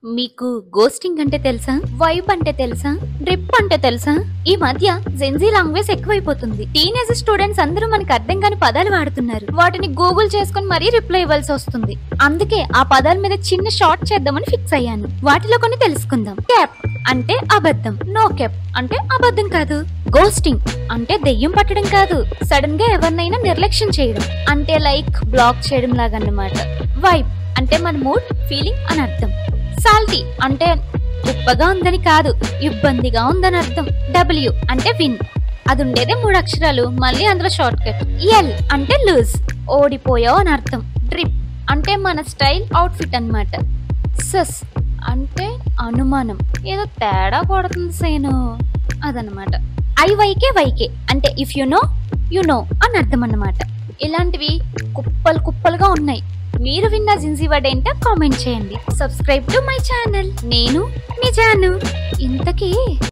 మీకు గోస్టింగ్ అంటే తెలుసా? వైబ్ అంటే తెలుసా? డ్రిప్ అంటే తెలుసా? ఈ మధ్య జెన్జీ లాంగ్వేజ్ ఎక్కువైపోతుంది. టీనేజ్ స్టూడెంట్స్ అందరూ మనకి అర్థం కాని పదాలు వాడుతున్నారు. వాటిని గూగుల్ చేసుకుని మరీ రిప్లై ఇవ్వాల్సి వస్తుంది. అందుకే ఆ పదాల మీద చిన్న షార్ట్ చేద్దామని ఫిక్స్ అయ్యాను. వాటిలో కొన్ని తెలుసుకుందాం. క్యాప్ అంటే అబద్ధం, నో క్యాప్ అంటే అబద్ధం కాదు. గోస్టింగ్ అంటే దెయ్యం పట్టడం కాదు, సడన్ గా ఎవరినైనా నిర్లక్ష్యం చేయడం, అంటే లైక్ బ్లాక్ చేయడం లాగా అన్నమాట. వైబ్ అంటే మన మూడ్, ఫీలింగ్ అని అర్థం. సాల్టీ అంటే ఉప్పగా ఉందని కాదు, ఇబ్బందిగా ఉందని అర్థం. డబ్ల్యూ అంటే విన్, అది ఉండేదే 3 అక్షరాలు, మళ్ళీ అందులో షార్ట్ కట్. ఎల్ అంటే లూజ్, ఓడిపోయావు అని అర్థం. డ్రిప్ అంటే మన స్టైల్, అవుట్ఫిట్ అన్నమాట. సస్ అంటే అనుమానం, ఏదో తేడా కొడుతుంది సేను, అదనమాట. ఐవైకే అంటే if you know you know అని అర్థం అన్నమాట. ఇలాంటివి కుప్పలు కుప్పలుగా ఉన్నాయి. మీరు విన్న జిన్జీ వర్డ్ ఏంటో కామెంట్ చేయండి. Subscribe to my channel. నేను మీ జాను. ఇంతకీ